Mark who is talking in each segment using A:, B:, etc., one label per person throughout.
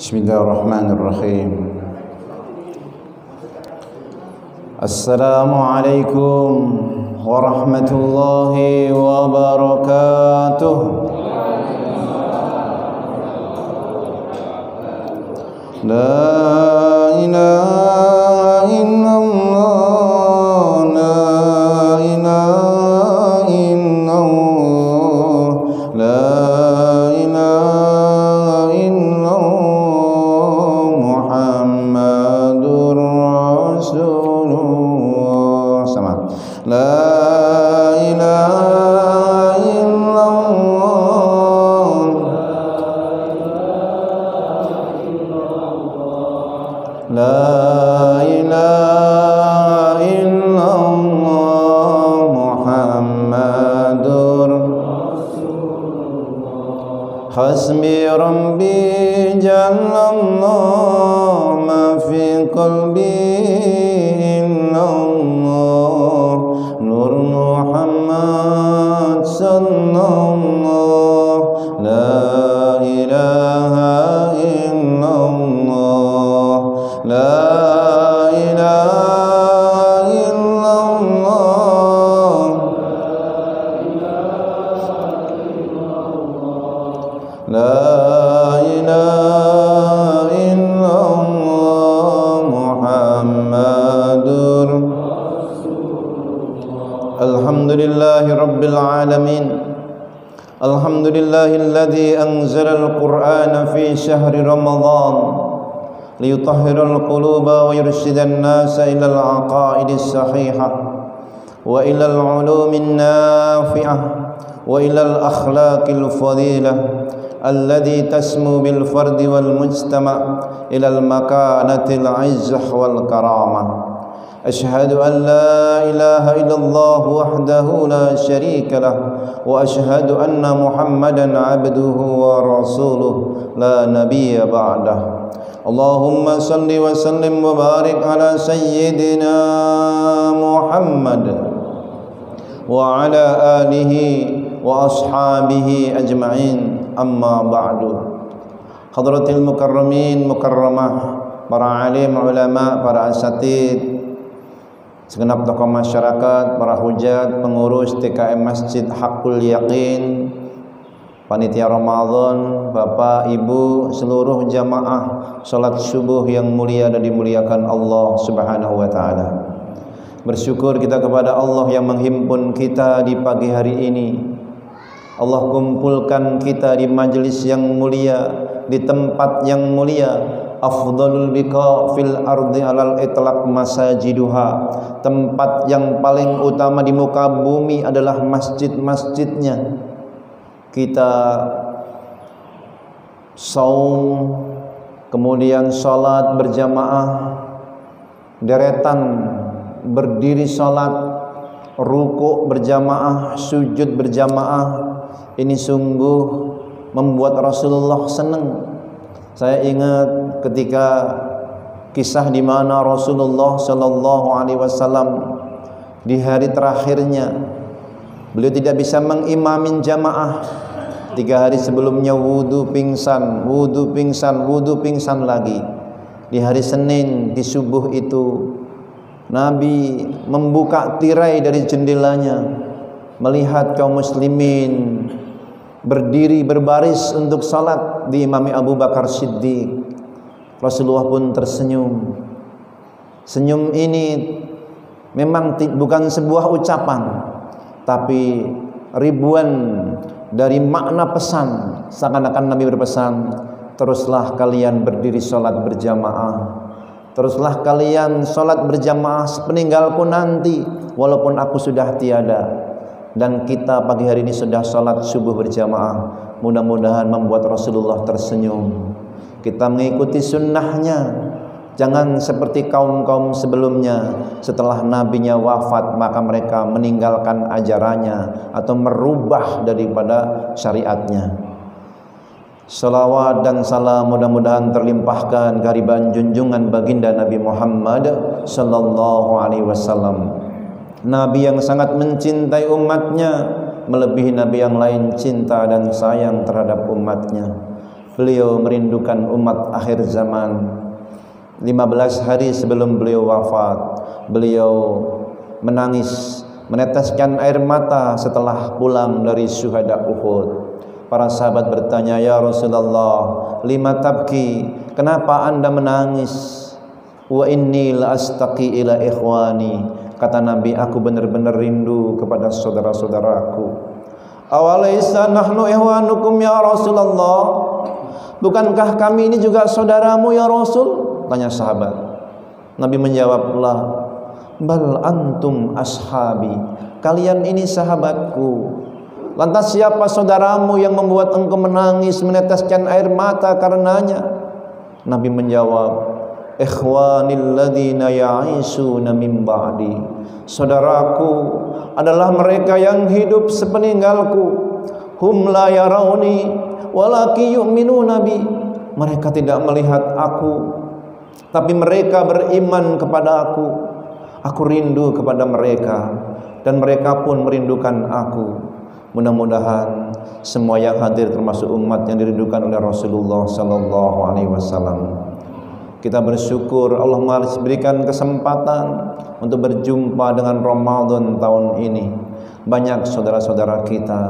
A: Bismillahirrahmanirrahim. Assalamualaikum warahmatullahi wabarakatuh. La ilaha illallah, la ilaha illallah, la ilaha illallah, Muhammadur Rasulullah. Sama. La ilaha illallah, la ilaha illallah, Muhammadur Rasulullah. Hasbi rabbi jallallah, ma fi qalbi illallah, nur Muhammad sallallahu, la ilaha illallah, la ilaha illallah, la ilaha illallah, Muhammadur Rasulullah. Alhamdulillahi rabbil alamin. Alhamdulillahilladzi anzalal qur'ana fi syahri ramadhan liyutahhiral quluba wa yurshidan nasa ilal aqaidis sahihah wa ilal ulumin nafi'ah wa ilal akhlaqil fadilah alladhi tasmu bil fardi wal mujtama' ilal makanatil izzah wal karamah. Ashhadu an la ilaha illallah wahdahu la syarika lah wa ashhadu anna Muhammadan abduhu wa rasuluh la nabiyya ba'dah. Allahumma salli wa sallim wa barik ala sayyidina Muhammad wa ala alihi wa ashabihi ajma'in, amma ba'du. Hadratil mukarramin mukarramah, para alim ulama, para asatid, segenap tokoh masyarakat, para hujat, pengurus TKM Masjid Haqqul Yaqin, panitia Ramadan, Bapak, Ibu, seluruh jamaah salat subuh yang mulia dan dimuliakan Allah Subhanahu wa taala. Bersyukur kita kepada Allah yang menghimpun kita di pagi hari ini. Allah kumpulkan kita di majelis yang mulia, di tempat yang mulia. Afdalul biqa fil ardi alal itlaq masajiduha. Tempat yang paling utama di muka bumi adalah masjid-masjidnya. Kita saum, kemudian salat berjamaah, deretan berdiri salat, rukuk berjamaah, sujud berjamaah. Ini sungguh membuat Rasulullah senang. Saya ingat ketika kisah di mana Rasulullah sallallahu alaihi wasallam di hari terakhirnya beliau tidak bisa mengimamin jamaah. 3 hari sebelumnya wudu pingsan, wudu pingsan, wudu pingsan lagi. Di hari Senin di subuh itu Nabi membuka tirai dari jendelanya, melihat kaum muslimin berdiri berbaris untuk salat diimami Abu Bakar Siddiq. Rasulullah pun tersenyum. Senyum ini memang bukan sebuah ucapan, tapi ribuan dari makna pesan. Seakan-akan Nabi berpesan, teruslah kalian berdiri salat berjamaah, teruslah kalian salat berjamaah sepeninggalku nanti, walaupun aku sudah tiada. Dan kita pagi hari ini sudah salat subuh berjamaah. Mudah-mudahan membuat Rasulullah tersenyum. Kita mengikuti sunnahnya. Jangan seperti kaum-kaum sebelumnya, setelah nabinya wafat maka mereka meninggalkan ajarannya atau merubah daripada syariatnya. Salawat dan salam mudah-mudahan terlimpahkan kehadiran junjungan baginda Nabi Muhammad sallallahu alaihi wasallam. Nabi yang sangat mencintai umatnya, melebihi nabi yang lain cinta dan sayang terhadap umatnya. Beliau merindukan umat akhir zaman. 15 hari sebelum beliau wafat, beliau menangis, meneteskan air mata setelah pulang dari syuhada Uhud. Para sahabat bertanya, "Ya Rasulullah, lima tabki? Kenapa Anda menangis?" "Wa inni la astaqi ila ikhwani." Kata Nabi, aku benar-benar rindu kepada saudara-saudaraku. "Awalaysa nahnu ikhwanukum ya Rasulullah?" Bukankah kami ini juga saudaramu ya Rasul? Tanya sahabat. Nabi menjawab, "La, bal antum ashabi." Kalian ini sahabatku. Lantas siapa saudaramu yang membuat engkau menangis, meneteskan air mata karenanya? Nabi menjawab, "Ikhwanil ladzina ya'ishuna min ba'di." Saudaraku adalah mereka yang hidup sepeninggalku. Hum la yarawni walaki yu'minuna bi. Mereka tidak melihat aku, tapi mereka beriman kepada aku. Aku rindu kepada mereka, dan mereka pun merindukan aku. Mudah-mudahan semua yang hadir termasuk umat yang dirindukan oleh Rasulullah sallallahu alaihi wasallam. Kita bersyukur Allah memberikan kesempatan untuk berjumpa dengan Ramadan tahun ini. Banyak saudara-saudara kita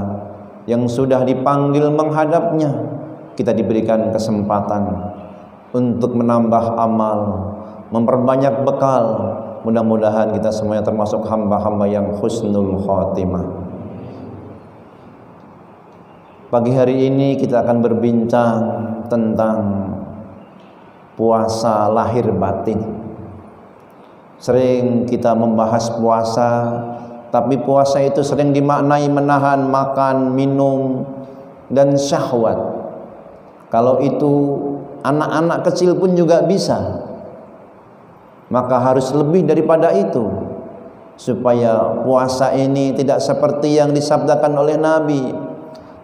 A: yang sudah dipanggil menghadapnya, kita diberikan kesempatan untuk menambah amal, memperbanyak bekal. Mudah-mudahan kita semuanya termasuk hamba-hamba yang husnul khatimah. Pagi hari ini kita akan berbincang tentang puasa lahir batin. Sering kita membahas puasa, tapi puasa itu sering dimaknai menahan makan, minum, dan syahwat. Kalau itu anak-anak kecil pun juga bisa, maka harus lebih daripada itu, supaya puasa ini tidak seperti yang disabdakan oleh Nabi,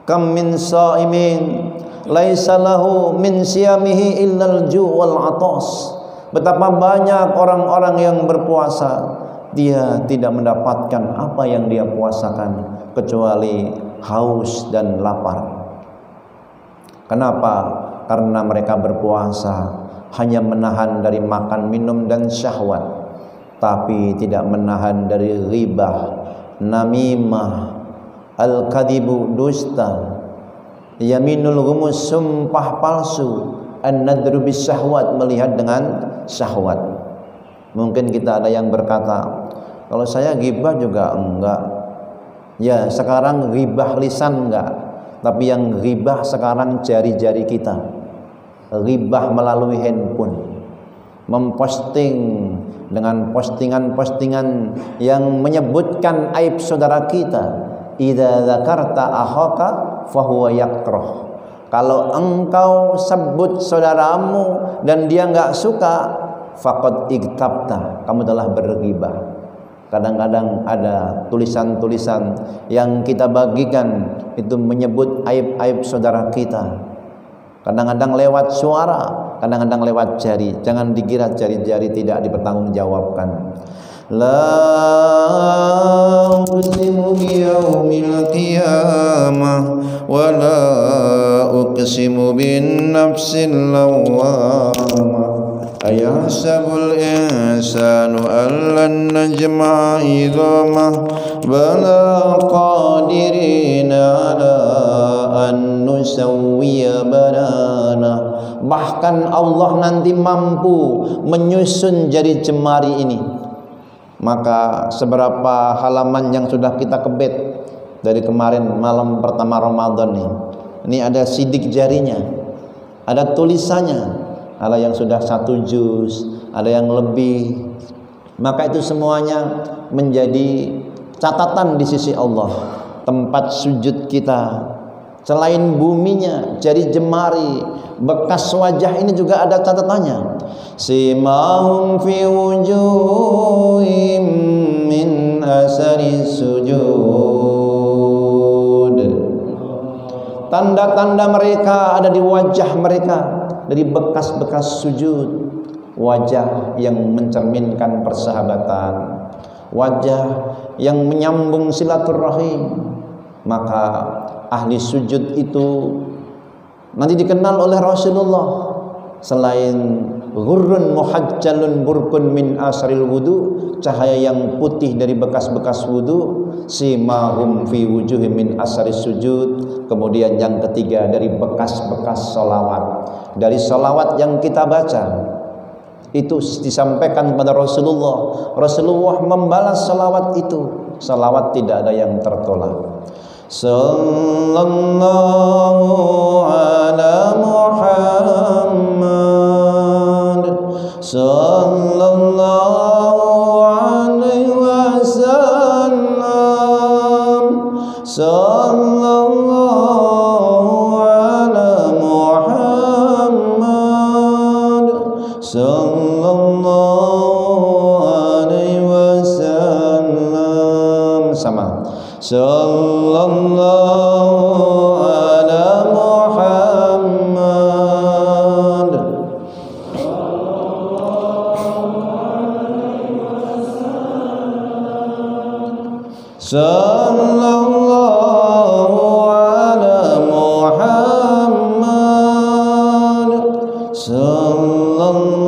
A: "Kam min shaimin laisa lahu min siyamihi illal ju' wal 'atas." Betapa banyak orang-orang yang berpuasa, dia tidak mendapatkan apa yang dia puasakan kecuali haus dan lapar. Kenapa? Karena mereka berpuasa hanya menahan dari makan, minum, dan syahwat, tapi tidak menahan dari ghibah, namimah, al-kadibu, dusta, yaminul ghumus, sumpah palsu, an-nadru bis syahwat, melihat dengan syahwat. Mungkin kita ada yang berkata, "Kalau saya ghibah juga enggak." Ya, sekarang ghibah lisan enggak, tapi yang ghibah sekarang jari-jari kita. Ghibah melalui handphone, memposting dengan postingan-postingan yang menyebutkan aib saudara kita. "Idza dzakarta akhaka fahuwa yakrah." Kalau engkau sebut saudaramu dan dia enggak suka, faqad igtabta, kamu telah berghibah. Kadang-kadang ada tulisan-tulisan yang kita bagikan itu menyebut aib-aib saudara kita. Kadang-kadang lewat suara, kadang-kadang lewat jari. Jangan dikira jari-jari tidak dipertanggungjawabkan. La uqsimu biyaumil qiyamah wa la uqsimu bin nafsil lawwamah. Ayahsabul insanu allan najma'a idhamah bala qadirina ala an nusawwiya banana. Bahkan Allah nanti mampu menyusun jari jemari ini. Maka seberapa halaman yang sudah kita kebet dari kemarin malam pertama Ramadan ini ada sidik jarinya, ada tulisannya, ada yang sudah 1 juz, ada yang lebih. Maka itu semuanya menjadi catatan di sisi Allah. Tempat sujud kita, selain buminya, jari jemari, bekas wajah ini juga ada catatannya. Simahum fi wujuhim min asari sujud. Tanda-tanda mereka ada di wajah mereka dari bekas-bekas sujud. Wajah yang mencerminkan persahabatan, wajah yang menyambung silaturahim. Maka ahli sujud itu nanti dikenal oleh Rasulullah. Selain ghurrun muhajjalun burkun min asril wudu, cahaya yang putih dari bekas-bekas wudu, simahum fi wujuhim min asris sujud. Kemudian yang ketiga dari bekas-bekas salawat, dari salawat yang kita baca itu disampaikan kepada Rasulullah. Rasulullah membalas salawat itu. Salawat tidak ada yang tertolak. Sallallahu ala Muhammad, sallallahu alaihi wasallam, sallallahu ala Muhammad, sallallahu alaihi wasallam. Sama. Sallallahu ala Muhammad, sallallahu ala Muhammad, sallallahu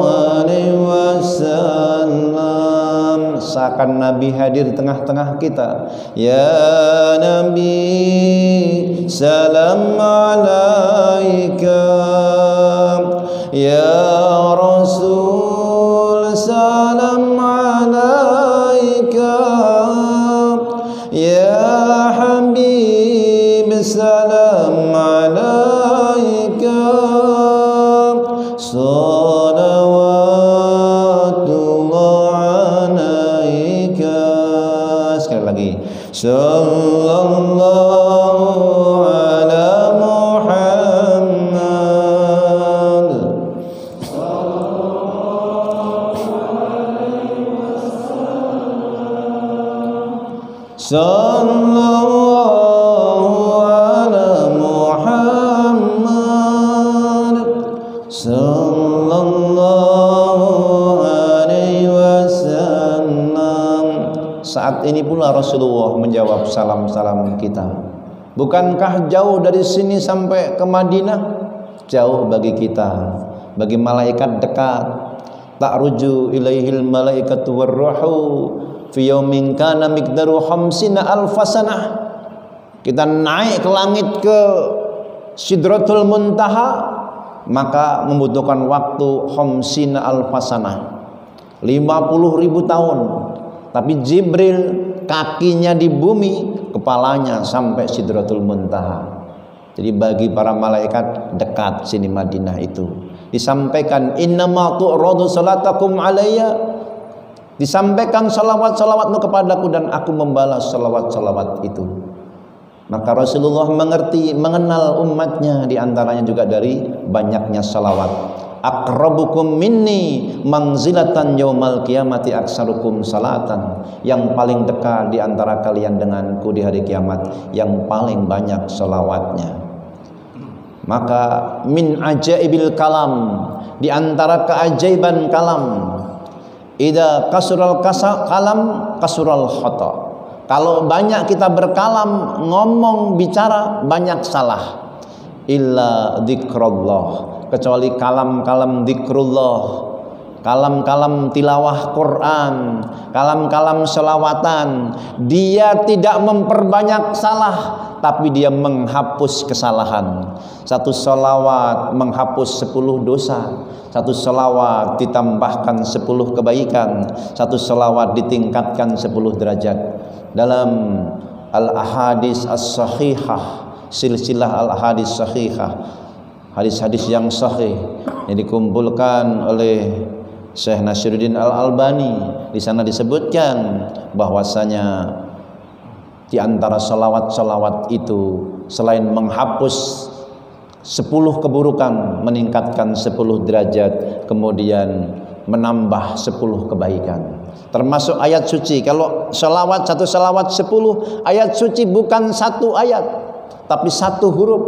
A: alaihi wasallam. Seakan Nabi hadir di tengah-tengah kita. Ya Nabi, salam alaika. Ya Rasul, salam alaika. Ya Habib, salam alaika. Salawatullah alaika. Sekali lagi. Sallallahu ala Muhammad, sallallahu ala Muhammad, sallallahu alaihi wasallam. Saat ini pula Rasulullah menjawab salam-salam kita. Bukankah jauh dari sini sampai ke Madinah? Jauh bagi kita, bagi malaikat dekat. Ta'ruju ilaihil malaikatu warruhu fi yaumin kana miqdaru 50 alfasanah. Kita naik ke langit ke Sidratul Muntaha, maka membutuhkan waktu 50 alfasanah, 50.000 tahun. Tapi Jibril kakinya di bumi, kepalanya sampai Sidratul Muntaha. Jadi bagi para malaikat dekat sini Madinah itu. Disampaikan innama tu'radu salatakum alayya. Disampaikan salawat-salawatmu kepadaku dan aku membalas salawat-salawat itu. Maka Rasulullah mengerti, mengenal umatnya, diantaranya juga dari banyaknya salawat. Aqrabukum minni manzilatan yaumal qiyamati aksarukum salatan. Yang paling dekat di antara kalian denganku di hari kiamat, yang paling banyak salawatnya. Maka min ajaibil kalam, di antara keajaiban kalam, idza kasural kalam kasural khata. Kalau banyak kita berkalam, ngomong, bicara, banyak salah. Illa dzikrullah, kecuali kalam-kalam dzikrullah, kalam-kalam tilawah Quran, kalam-kalam selawatan. Dia tidak memperbanyak salah, tapi dia menghapus kesalahan. Satu selawat menghapus 10 dosa. Satu selawat ditambahkan 10 kebaikan. Satu selawat ditingkatkan 10 derajat. Dalam al-ahadis as-sahihah, silsilah al-ahadis sahihah, hadis-hadis yang sahih yang dikumpulkan oleh Syekh Nasiruddin Al-Albani, di sana disebutkan bahwasanya di antara salawat-salawat itu selain menghapus 10 keburukan, meningkatkan 10 derajat, kemudian menambah 10 kebaikan. Termasuk ayat suci. Kalau salawat, satu salawat 10 ayat suci, bukan satu ayat, tapi satu huruf.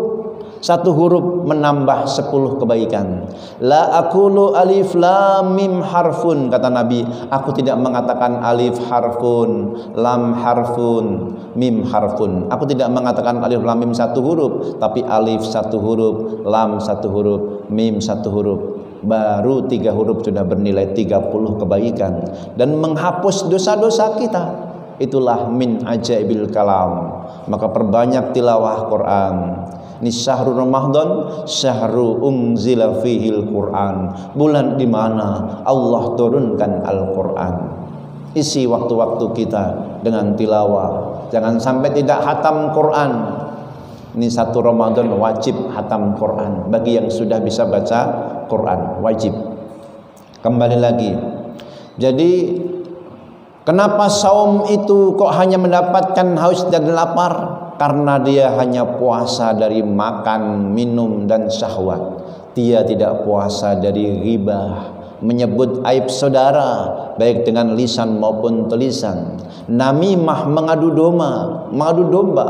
A: Satu huruf menambah 10 kebaikan. La aqulu alif lam mim harfun, kata Nabi, aku tidak mengatakan alif harfun, lam harfun, mim harfun. Aku tidak mengatakan alif lam mim satu huruf, tapi alif satu huruf, lam satu huruf, mim satu huruf. Baru 3 huruf sudah bernilai 30 kebaikan dan menghapus dosa-dosa kita. Itulah min ajaibil kalam. Maka perbanyak tilawah Quran. Ini syahrul Ramadan, syahrul unzila fihil Quran, bulan di mana Allah turunkan Al-Quran. Isi waktu-waktu kita dengan tilawah. Jangan sampai tidak hatam Quran. Ini 1 Ramadan wajib hatam Quran bagi yang sudah bisa baca Quran, wajib. Kembali lagi. Jadi kenapa saum itu kok hanya mendapatkan haus dan lapar? Karena dia hanya puasa dari makan, minum, dan syahwat. Dia tidak puasa dari ghibah, menyebut aib saudara, baik dengan lisan maupun tulisan. Namimah, mengadu domba.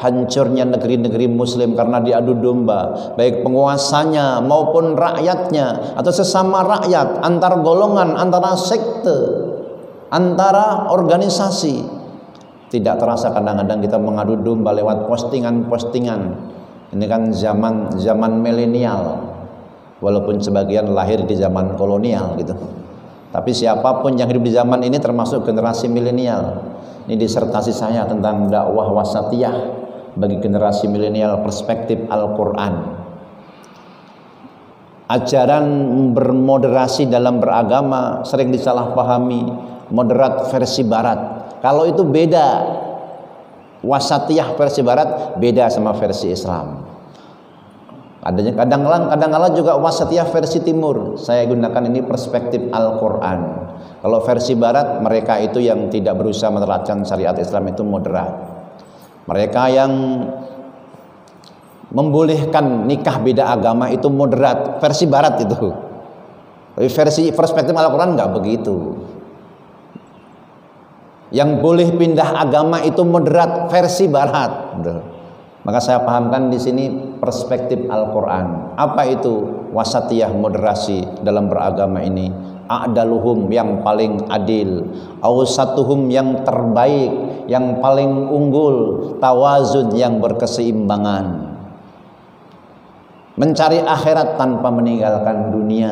A: Hancurnya negeri-negeri muslim karena diadu domba, baik penguasanya maupun rakyatnya, atau sesama rakyat, antar golongan, antara sekte, antara organisasi. Tidak terasa kadang-kadang kita mengadu domba lewat postingan-postingan. Ini kan zaman milenial, walaupun sebagian lahir di zaman kolonial gitu. Tapi siapapun yang hidup di zaman ini termasuk generasi milenial. Ini disertasi saya tentang dakwah wasatiyah bagi generasi milenial, perspektif Al-Quran. Ajaran bermoderasi dalam beragama sering disalahpahami, moderat versi barat. Kalau itu beda, wasatiyah versi barat beda sama versi Islam. Adanya kadang-kadang juga wasatiyah versi timur. Saya gunakan ini perspektif Al-Quran. Kalau versi barat, mereka itu yang tidak berusaha menerapkan syariat Islam itu moderat. Mereka yang membolehkan nikah beda agama itu moderat, versi barat itu. Tapi versi perspektif Al-Quran nggak begitu. Yang boleh pindah agama itu moderat, versi barat. Maka saya pahamkan di sini perspektif Al-Quran. Apa itu wasatiyah, moderasi dalam beragama ini? A'daluhum, yang paling adil. Awsatuhum, yang terbaik, yang paling unggul. Tawazun, yang berkeseimbangan. Mencari akhirat tanpa meninggalkan dunia.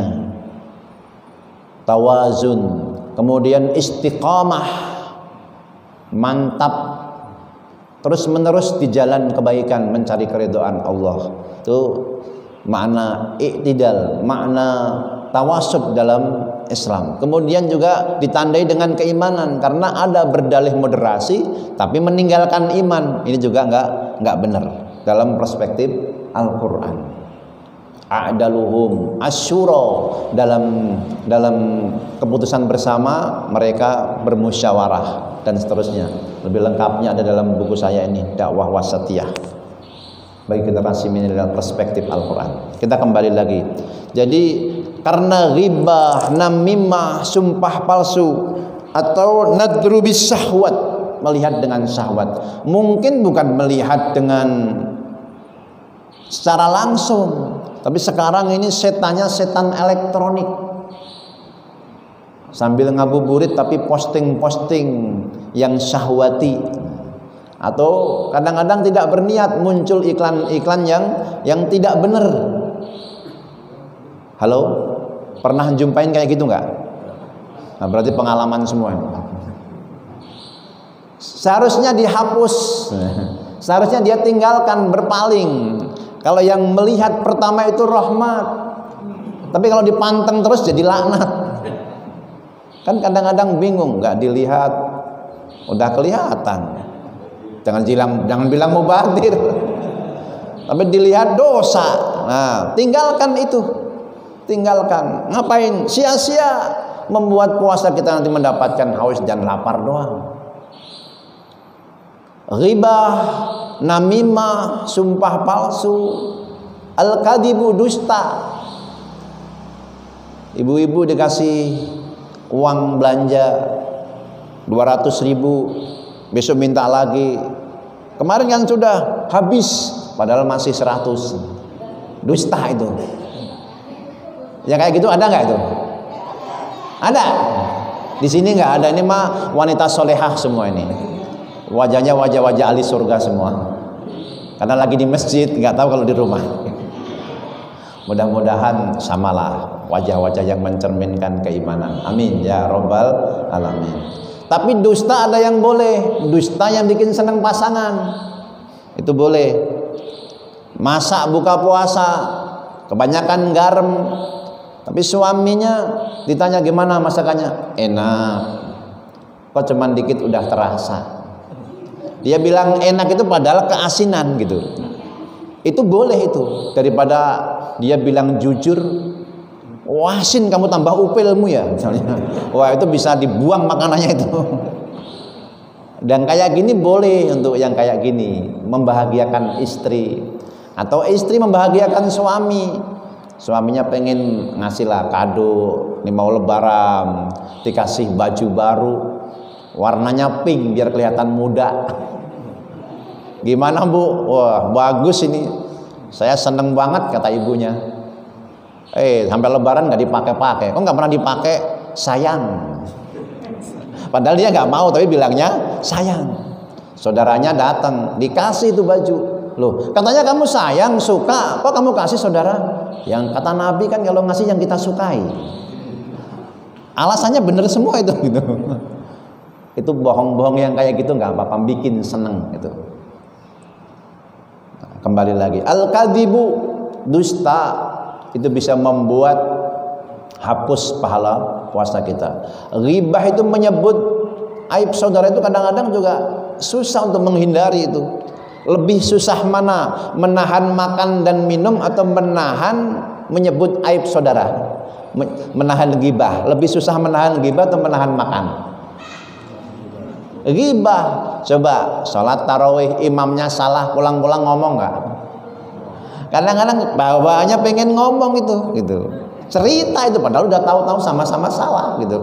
A: Tawazun. Kemudian istiqamah, mantap terus menerus di jalan kebaikan, mencari keridhaan Allah. Itu makna i'tidal, makna tawasub dalam Islam. Kemudian juga ditandai dengan keimanan, karena ada berdalih moderasi tapi meninggalkan iman. Ini juga enggak benar dalam perspektif Al-Qur'an. A'daluhum asyura, dalam keputusan bersama mereka bermusyawarah dan seterusnya. Lebih lengkapnya ada dalam buku saya ini, dakwah wasatiyah bagi generasi ini dalam perspektif Al-Quran. Kita kembali lagi. Jadi karena ghibah, namimah, sumpah palsu, atau nadru bis syahwat, melihat dengan syahwat. Mungkin bukan melihat dengan secara langsung, tapi sekarang ini setannya setan elektronik. Sambil ngabuburit tapi posting-posting yang syahwati. Atau kadang-kadang tidak berniat, muncul iklan-iklan yang tidak benar. Halo? Pernah jumpain kayak gitu nggak? Nah, berarti pengalaman semua ini. Seharusnya dihapus. Seharusnya dia tinggalkan, berpaling. Kalau yang melihat pertama itu rahmat, tapi kalau dipanteng terus jadi laknat. Kan kadang-kadang bingung, nggak dilihat udah kelihatan. Jangan bilang mubadir, tapi dilihat dosa. Nah, tinggalkan itu, tinggalkan. Ngapain? Sia-sia membuat puasa kita nanti mendapatkan haus dan lapar doang. Ghibah, namimah, sumpah palsu, al-kadibu, dusta. Ibu-ibu dikasih uang belanja 200.000, besok minta lagi. Kemarin kan sudah habis, padahal masih 100. dusta itu. Ya kayak gitu ada nggak itu? Ada. Di sini nggak ada. Ini mah wanita solehah semua ini. Wajahnya wajah-wajah ahli surga semua. Karena lagi di masjid, nggak tahu kalau di rumah. Mudah-mudahan samalah wajah-wajah yang mencerminkan keimanan. Amin ya robbal alamin. Tapi dusta ada yang boleh. Dusta yang bikin senang pasangan, itu boleh. Masak buka puasa, kebanyakan garam, tapi suaminya ditanya gimana masakannya, enak. Kok cuman dikit udah terasa. Dia bilang enak itu padahal keasinan gitu. Itu boleh itu, daripada dia bilang jujur, wasin kamu tambah upilmu ya misalnya. Wah itu bisa dibuang makanannya itu. Dan kayak gini boleh untuk yang kayak gini, membahagiakan istri atau istri membahagiakan suami. Suaminya pengen ngasih lah kado, ini mau lebaran, dikasih baju baru, warnanya pink biar kelihatan muda. Gimana bu? Wah bagus ini, saya seneng banget kata ibunya. Sampai lebaran nggak dipakai-pakai. Kok nggak pernah dipakai? Sayang. Padahal dia nggak mau tapi bilangnya sayang. Saudaranya datang dikasih itu baju. Loh katanya kamu sayang suka, kok kamu kasih saudara? Yang kata Nabi kan kalau ngasih yang kita sukai. Alasannya bener semua itu gitu. Itu bohong-bohong yang kayak gitu nggak apa-apa, bikin seneng itu. Kembali lagi, al-kadzibu, dusta, itu bisa membuat hapus pahala puasa kita. Ghibah itu menyebut aib saudara itu kadang-kadang juga susah untuk menghindari itu. Lebih susah mana? Menahan makan dan minum atau menahan menyebut aib saudara? Menahan ghibah. Lebih susah menahan ghibah atau menahan makan? Ghibah. Coba sholat tarawih imamnya salah, pulang-pulang ngomong nggak? Kadang-kadang bawaannya pengen ngomong itu gitu. Cerita itu padahal udah tahu-tahu sama-sama salah gitu.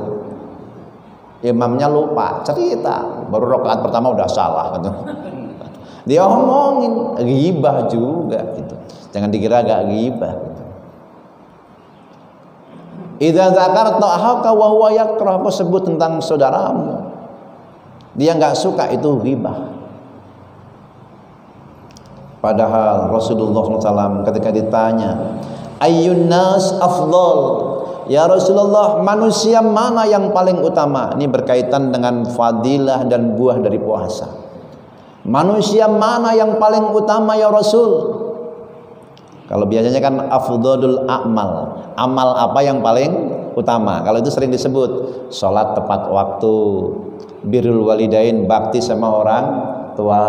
A: Imamnya lupa, cerita baru rakaat pertama udah salah gitu. Dia omongin, ghibah juga gitu. Jangan dikira gak ghibah gitu. Idza zakarta ahaka wa huwa yakrah, kau sebut tentang saudaramu, dia nggak suka, itu ghibah. Padahal Rasulullah SAW ketika ditanya, ayyun nas afdal, ya Rasulullah, manusia mana yang paling utama? Ini berkaitan dengan fadilah dan buah dari puasa. Manusia mana yang paling utama ya Rasul? Kalau biasanya kan afdalul a'mal, amal apa yang paling utama? Kalau itu sering disebut sholat tepat waktu, birrul walidain, bakti sama orang tua,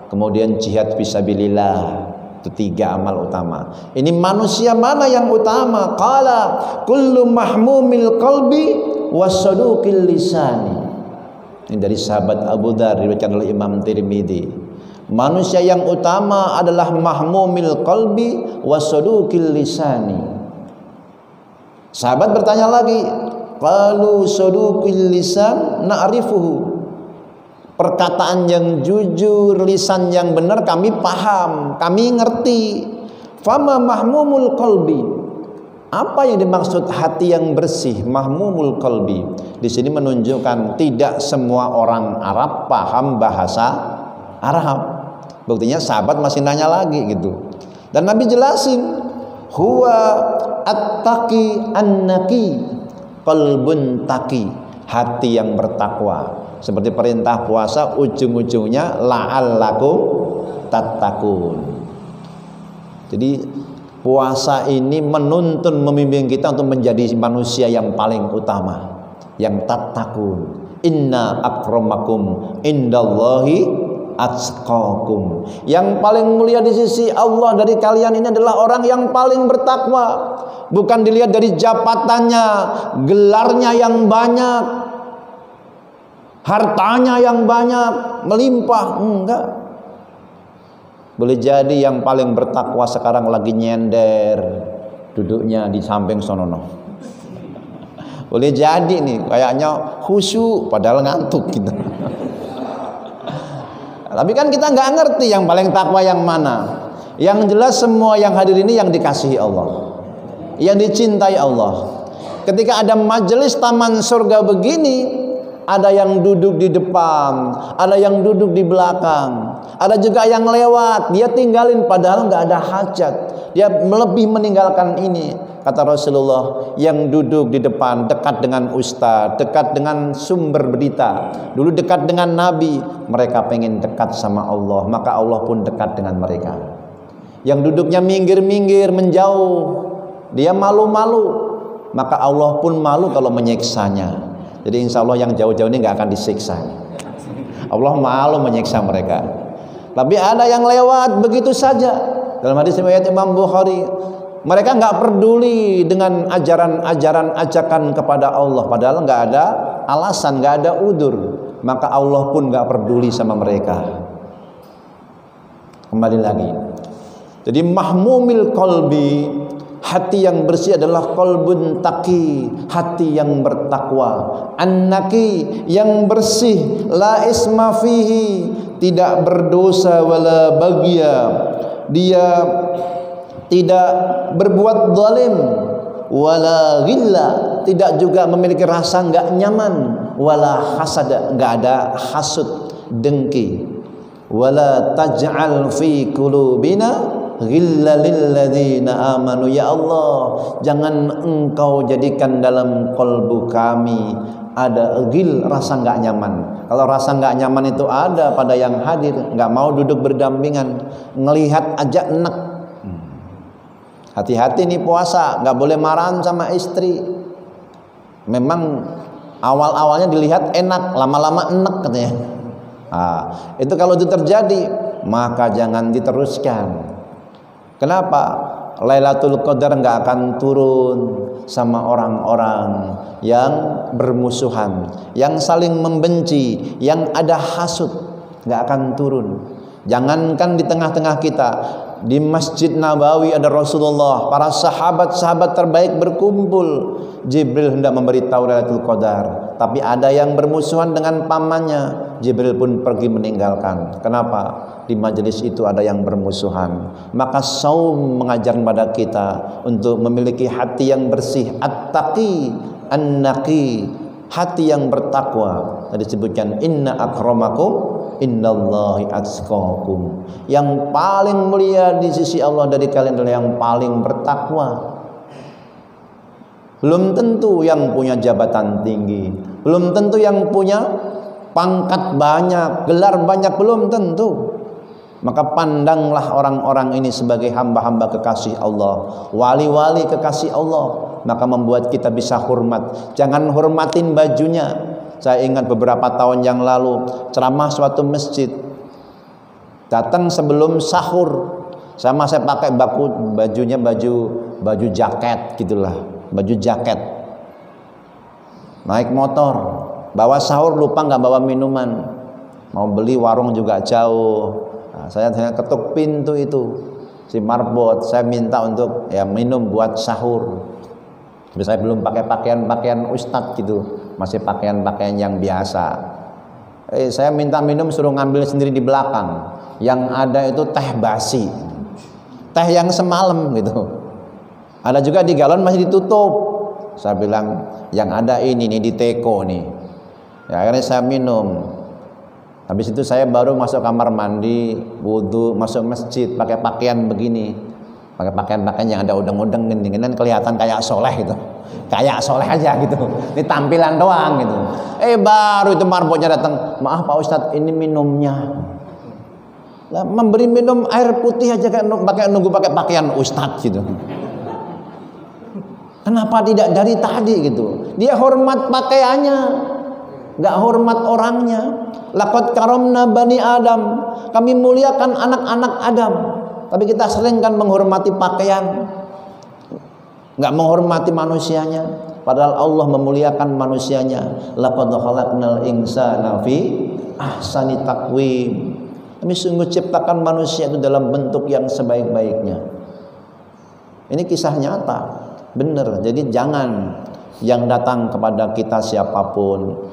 A: kemudian jihad fisabilillah. Itu 3 amal utama. Ini manusia mana yang utama? Qala kullu mahmumil qalbi wasaduqil lisani. Ini dari sahabat Abu Dzar, diriwayatkan oleh Imam Tirmidzi. Manusia yang utama adalah mahmumil qalbi wasaduqil lisani. Sahabat bertanya lagi, qalu saduqil lisan na'rifuhu. Perkataan yang jujur, lisan yang benar kami paham, kami ngerti. Fama mahmumul qalbi, apa yang dimaksud hati yang bersih? Mahmumul qalbi di sini menunjukkan tidak semua orang Arab paham bahasa Arab. Buktinya sahabat masih nanya lagi gitu. Dan Nabi jelasin, huwa at-taqi an-naqi, qalbun taqi, hati yang bertakwa. Seperti perintah puasa ujung-ujungnya la'allakum tattaqun. Jadi puasa ini menuntun, membimbing kita untuk menjadi manusia yang paling utama, yang tattaqun. Inna akramakum indallahi atqakum. Yang paling mulia di sisi Allah dari kalian ini adalah orang yang paling bertakwa. Bukan dilihat dari jabatannya, gelarnya yang banyak, hartanya yang banyak, melimpah, enggak. Boleh jadi yang paling bertakwa sekarang lagi nyender, duduknya di samping sonono. Boleh jadi nih, kayaknya khusyuk padahal ngantuk gitu. Tapi kan kita nggak ngerti yang paling takwa yang mana. Yang jelas semua yang hadir ini yang dikasihi Allah, yang dicintai Allah. Ketika ada majelis taman surga begini, ada yang duduk di depan, ada yang duduk di belakang, ada juga yang lewat, dia tinggalin padahal nggak ada hajat, dia lebih meninggalkan ini. Kata Rasulullah, yang duduk di depan dekat dengan ustaz, dekat dengan sumber berita, dulu dekat dengan Nabi, mereka pengen dekat sama Allah, maka Allah pun dekat dengan mereka. Yang duduknya minggir-minggir, menjauh, dia malu-malu, maka Allah pun malu kalau menyiksanya. Jadi insya Allah yang jauh-jauh ini nggak akan disiksa. Allah malu menyiksa mereka. Tapi ada yang lewat begitu saja. Dalam hadis riwayat Imam Bukhari, mereka nggak peduli dengan ajaran-ajaran ajakan kepada Allah, padahal nggak ada alasan, nggak ada udzur, maka Allah pun nggak peduli sama mereka. Kembali lagi, jadi mahmumil qalbi, hati yang bersih adalah qalbun taqi, hati yang bertakwa. An-naqi, yang bersih, la isma fihi, tidak berdosa wala bagya, dia tidak berbuat zalim, wala ghilla, tidak juga memiliki rasa enggak nyaman, wala hasad, enggak ada hasud, dengki, wala taj'al fi qulubina ghilla lil ladzina amanu. Ya Allah, jangan engkau jadikan dalam kalbu kami ada ghil, rasa enggak nyaman. Kalau rasa enggak nyaman itu ada pada yang hadir, enggak mau duduk berdampingan, ngelihat aja enak. Hati-hati nih puasa, nggak boleh marahan sama istri. Memang awal-awalnya dilihat enak, lama-lama enak katanya. Nah, itu kalau itu terjadi, maka jangan diteruskan. Kenapa? Lailatul Qadar nggak akan turun sama orang-orang yang bermusuhan, yang saling membenci, yang ada hasud, nggak akan turun. Jangankan di tengah-tengah kita, di Masjid Nabawi ada Rasulullah, para sahabat-sahabat terbaik berkumpul. Jibril hendak memberitahu Lailatul Qadar, tapi ada yang bermusuhan dengan pamannya. Jibril pun pergi meninggalkan. Kenapa? Di majelis itu ada yang bermusuhan. Maka saum mengajar kepada kita untuk memiliki hati yang bersih, at-taqi, an-naqi, hati yang bertakwa. Tadi disebutkan inna akramakum innallahi atqakum. Yang paling mulia di sisi Allah dari kalian adalah yang paling bertakwa. Belum tentu yang punya jabatan tinggi, belum tentu yang punya pangkat banyak, gelar banyak, belum tentu. Maka pandanglah orang-orang ini sebagai hamba-hamba kekasih Allah, wali-wali kekasih Allah, maka membuat kita bisa hormat. Jangan hormatin bajunya. Saya ingat beberapa tahun yang lalu ceramah suatu masjid, datang sebelum sahur, sama saya pakai bajunya baju jaket gitulah, baju jaket, naik motor, bawa sahur lupa nggak bawa minuman, mau beli warung juga jauh. Nah, saya ketuk pintu itu si marbot, saya minta untuk ya minum buat sahur. Tapi saya belum pakai pakaian ustadz gitu, masih pakaian yang biasa. Saya minta minum, suruh ngambil sendiri di belakang. Yang ada itu teh basi, teh yang semalam gitu. Ada juga di galon masih ditutup. Saya bilang yang ada ini nih di teko nih. Ya akhirnya saya minum. Habis itu saya baru masuk kamar mandi, wudhu, masuk masjid pakai pakaian begini, pakai pakaian yang ada udang-udang gini, dan kelihatan kayak soleh gitu, kayak soleh aja gitu. Ini tampilan doang gitu. Baru itu marbotnya datang, maaf Pak Ustadz, ini minumnya. Lah, memberi minum air putih aja kayak nunggu pakai pakaian Ustadz gitu. Kenapa tidak dari tadi gitu? Dia hormat pakaiannya, nggak hormat orangnya. Laqad karamna bani Adam, kami muliakan anak-anak Adam. Tapi kita sering kan menghormati pakaian, nggak menghormati manusianya. Padahal Allah memuliakan manusianya. Laqad khalaqnal insana fi ahsani taqwim. Kami sungguh ciptakan manusia itu dalam bentuk yang sebaik-baiknya. Ini kisah nyata, benar. Jadi jangan yang datang kepada kita siapapun.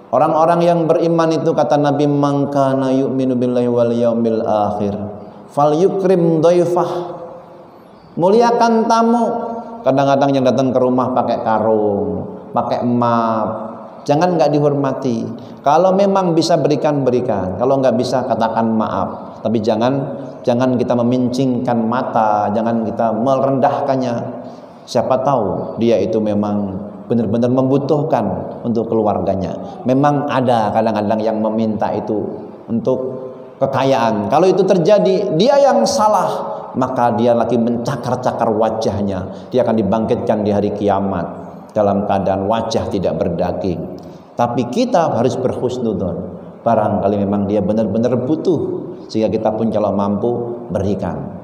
A: Orang-orang yang beriman itu kata Nabi, man kana yu'minu billahi wal yaumil akhir Falyukrim dhaifah, muliakan tamu. Kadang-kadang yang datang ke rumah pakai karung, pakai map, jangan nggak dihormati. Kalau memang bisa berikan, kalau nggak bisa katakan maaf. Tapi jangan kita memincingkan mata, jangan kita merendahkannya. Siapa tahu dia itu memang benar-benar membutuhkan untuk keluarganya. Memang ada kadang-kadang yang meminta itu untuk kekayaan. Kalau itu terjadi, dia yang salah, maka dia lagi mencakar-cakar wajahnya. Dia akan dibangkitkan di hari kiamat dalam keadaan wajah tidak berdaging. Tapi kita harus berhusnudzon. Barangkali memang dia benar-benar butuh, sehingga kita pun kalau mampu berikan.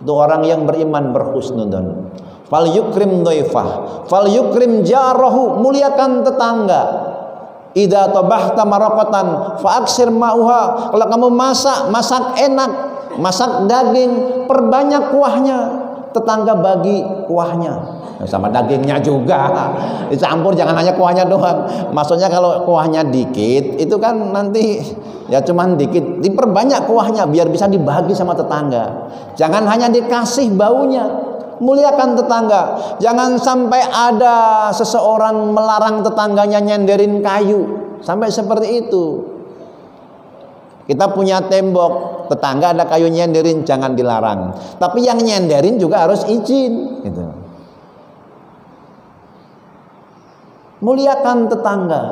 A: Itu orang yang beriman berhusnudzon. Fal yukrim dhaifah, fal yukrim jarahu, muliakan tetangga. Idza tabahta maraqatan fa aksir ma'uha, kalau kamu masak enak, masak daging, perbanyak kuahnya. Tetangga bagi kuahnya, sama dagingnya juga dicampur, jangan hanya kuahnya doang. Maksudnya kalau kuahnya dikit itu kan nanti ya cuman dikit, diperbanyak kuahnya biar bisa dibagi sama tetangga. Jangan hanya dikasih baunya. Muliakan tetangga. Jangan sampai ada seseorang melarang tetangganya nyenderin kayu, sampai seperti itu. Kita punya tembok, tetangga ada kayu nyenderin, jangan dilarang. Tapi yang nyenderin juga harus izin gitu. Muliakan tetangga.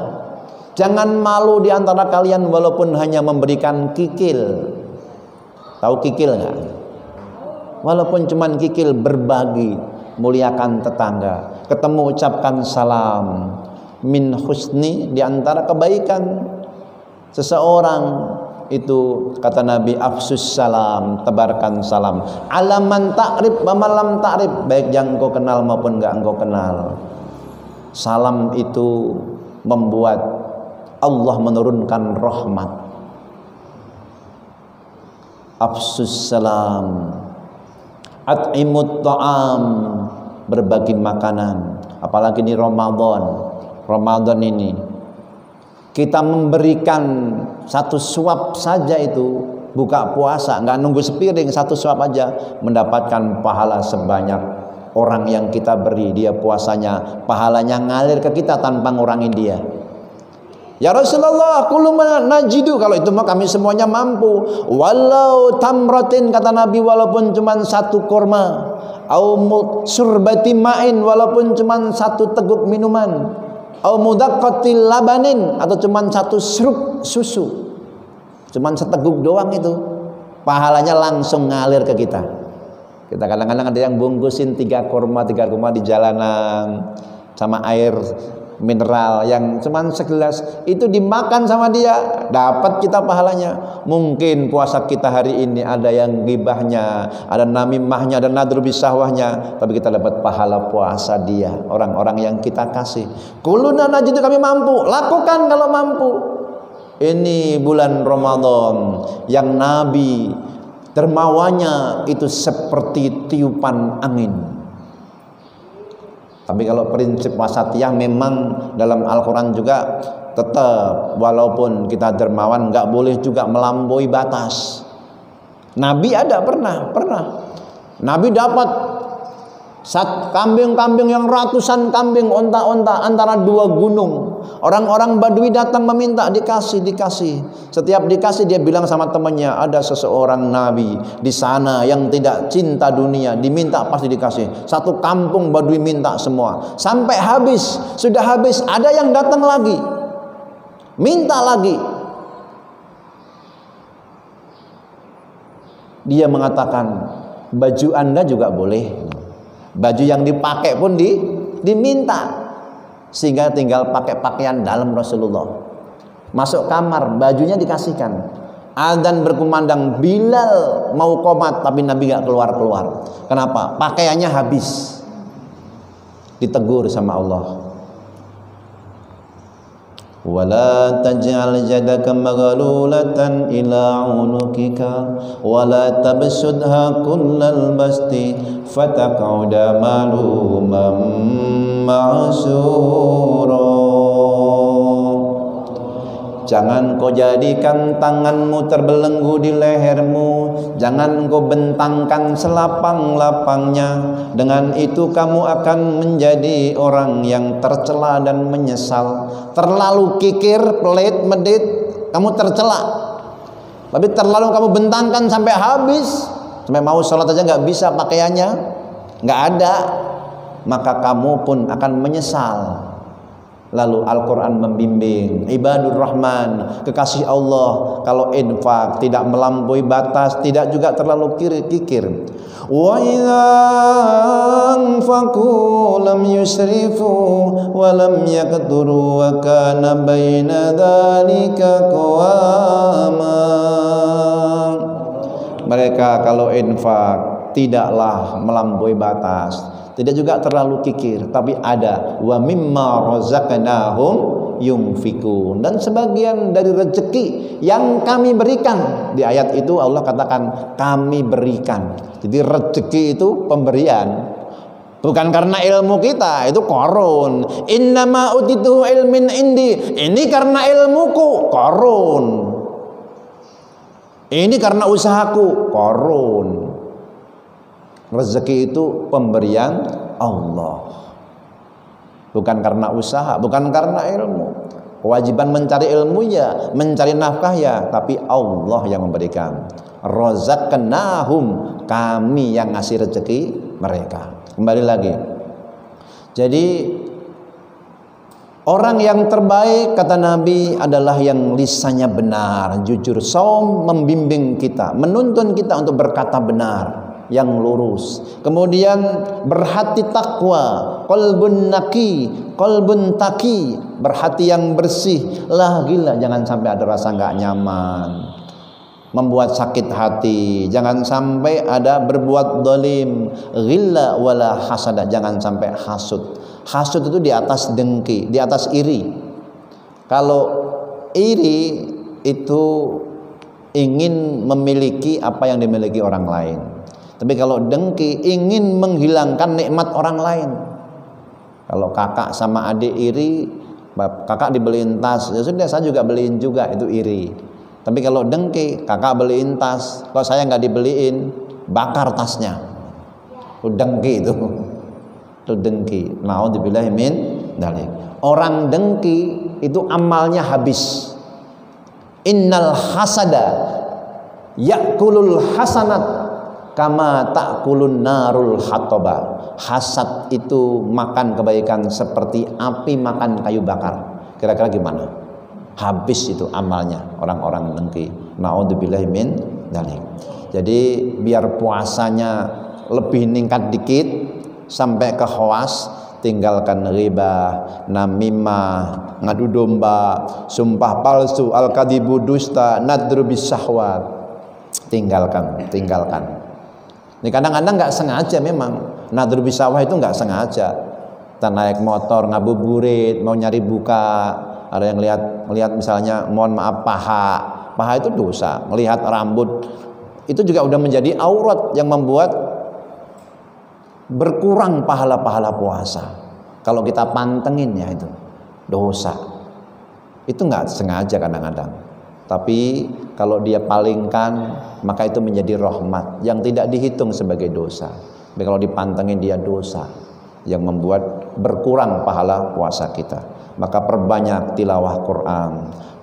A: Jangan malu di antara kalian walaupun hanya memberikan kikil. Tahu kikil enggak? Walaupun cuman kikil, berbagi, muliakan tetangga. Ketemu ucapkan salam. Min husni, di antara kebaikan seseorang itu, kata Nabi, afsus salam, tebarkan salam. Alaman ta'rif wa malam ta'rif, baik yang engkau kenal maupun enggak engkau kenal. Salam itu membuat Allah menurunkan rahmat. Afsus salam, at'imut ta'am, berbagi makanan. Apalagi di Ramadan ini kita memberikan satu suap saja, itu buka puasa nggak nunggu sepiring, satu suap aja mendapatkan pahala sebanyak orang yang kita beri. Dia puasanya, pahalanya ngalir ke kita tanpa ngurangin dia. Ya Rasulullah, kuluma najidu, kalau itu mah kami semuanya mampu. Walau tamratin, kata Nabi, walaupun cuma satu kurma. Au surbati ma'in, walaupun cuma satu teguk minuman. Au mudaqqatil labanin, atau cuma satu seruk susu. Cuma seteguk doang itu, pahalanya langsung ngalir ke kita. Kita kadang-kadang ada yang bungkusin 3 kurma di jalanan sama air mineral yang cuman segelas, itu dimakan sama dia, dapat kita pahalanya. Mungkin puasa kita hari ini ada yang gibahnya, ada namimahnya, ada nadru bisahwahnya, tapi kita dapat pahala puasa dia, orang-orang yang kita kasih. Kuluna najidu, kami mampu, lakukan kalau mampu. Ini bulan Ramadan yang Nabi dermawanya itu seperti tiupan angin. Tapi kalau prinsip wasatiyah memang dalam Al-Quran juga tetap, walaupun kita dermawan nggak boleh juga melampaui batas. Nabi ada pernah Nabi dapat kambing-kambing yang ratusan kambing, onta-onta antara 2 gunung. Orang-orang Badui datang meminta, dikasih. Setiap dikasih dia bilang sama temannya, ada seseorang nabi di sana yang tidak cinta dunia, diminta pasti dikasih. Satu kampung Badui minta semua, sampai habis. Sudah habis, ada yang datang lagi, minta lagi. Dia mengatakan, baju Anda juga boleh. Baju yang dipakai pun diminta. Sehingga tinggal pakai pakaian dalam Rasulullah. Masuk kamar, bajunya dikasihkan. Adzan berkumandang, Bilal mau qomat, tapi Nabi gak keluar-keluar. Kenapa? Pakaiannya habis. Ditegur sama Allah. Wala taj'al jadaka maghlulatan ila 'unukika wala tabsudha kullal basti fataqauda maluman ma'sura. jangan kau jadikan tanganmu terbelenggu di lehermu, jangan kau bentangkan selapang-lapangnya. Dengan itu kamu akan menjadi orang yang tercela dan menyesal. Terlalu kikir, pelit, medit, kamu tercela. Tapi terlalu kamu bentangkan sampai habis, sampai mau sholat aja nggak bisa pakaiannya, nggak ada, maka kamu pun akan menyesal. Lalu Al-Quran membimbing ibadur rahman, kekasih Allah, kalau infak tidak melampaui batas, tidak juga terlalu kikir. Wa idza anfaqu lam yusrifu wa lam yaqturu wa kana baina dzalika qawama. Mereka kalau infak tidaklah melampaui batas, tidak juga terlalu kikir, tapi ada wa mimma razaqnahum yunfikun, dan sebagian dari rezeki yang kami berikan. Di ayat itu Allah katakan kami berikan. Jadi rezeki itu pemberian, bukan karena ilmu kita, itu korun. Innama utitu ilmin indi, ini karena ilmuku, korun. Ini karena usahaku, korun. Rezeki itu pemberian Allah, bukan karena usaha, bukan karena ilmu. Kewajiban mencari ilmu ya, mencari nafkah ya, tapi Allah yang memberikan. Razaqnahum, kami yang ngasih rezeki mereka. Kembali lagi, jadi orang yang terbaik kata Nabi adalah yang lisannya benar, jujur. Saum membimbing kita, menuntun kita untuk berkata benar, yang lurus. Kemudian berhati takwa, qalbun naqi, qalbun taqi, berhati yang bersih. Lah gila, jangan sampai ada rasa nggak nyaman, membuat sakit hati. Jangan sampai ada berbuat zalim, ghilla wala hasada, jangan sampai hasud. Hasud itu di atas dengki, di atas iri. Kalau iri itu ingin memiliki apa yang dimiliki orang lain. Tapi kalau dengki ingin menghilangkan nikmat orang lain. Kalau kakak sama adik iri, kakak dibeliin tas, ya sudah saya juga beliin juga, itu iri. Tapi kalau dengki, kakak beliin tas, kalau saya nggak dibeliin, bakar tasnya. Itu dengki itu. Itu dengki. Na'udzubillahi min dzalik. Orang dengki itu amalnya habis. Innal hasada yakulul hasanat kama ta'kulun narul hataba. Hasad itu makan kebaikan seperti api makan kayu bakar. Kira-kira gimana? Habis itu amalnya orang-orang dengki. Na'udzubillahi min dzalik. Jadi biar puasanya lebih ningkat dikit sampai ke khawas, tinggalkan riba, namimah, ngadu domba, sumpah palsu, al-kadibu dusta, nadru bisahwat. Tinggalkan. Ini kadang-kadang nggak sengaja, memang nadru bisawah itu nggak sengaja. Kita naik motor ngabuburit, mau nyari buka, ada yang lihat misalnya, mohon maaf, paha itu dosa. Melihat rambut itu juga udah menjadi aurat yang membuat berkurang pahala-pahala puasa. Kalau kita pantengin ya itu dosa. Itu nggak sengaja kadang-kadang. Tapi kalau dia palingkan, maka itu menjadi rahmat yang tidak dihitung sebagai dosa. Tapi kalau dipantengin, dia dosa yang membuat berkurang pahala puasa kita. Maka perbanyak tilawah Quran,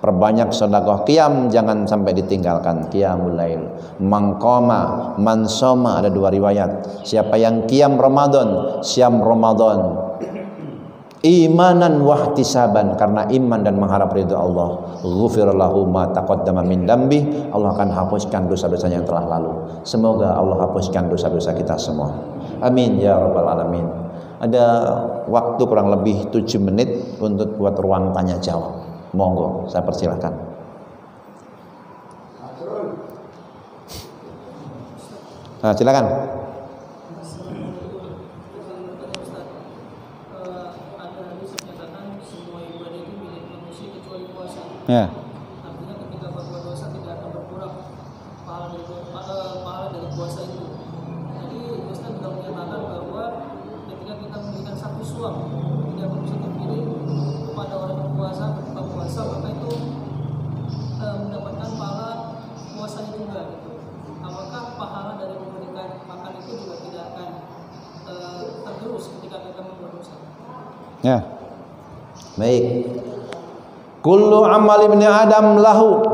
A: perbanyak sedekah, qiyam jangan sampai ditinggalkan, qiyamul lail. Mangqama, mansoma, ada dua riwayat. Siapa yang qiyam Ramadan, siam Ramadan, imanan wahtisaban, karena iman dan mengharap ridha Allah, ghufirallahu ma taqaddama min dambi, Allah akan hapuskan dosa-dosanya yang telah lalu. Semoga Allah hapuskan dosa-dosa kita semua, amin ya rabbal alamin. Ada waktu kurang lebih 7 menit untuk buat ruang tanya jawab. Monggo, saya persilahkan. Nah, silakan. Ya.
B: Artinya ketika berbuat dosa tidak akan berkurang pahala dari puasa itu. Jadi Ustaz juga menyatakan bahwa ketika kita memberikan satu suap tidak berusaha terpilih kepada orang berpuasa, berbuka puasa, maka itu terus ketika kita membuat dosa.
A: Ya. Baik. Kullu amal ibni Adam lahu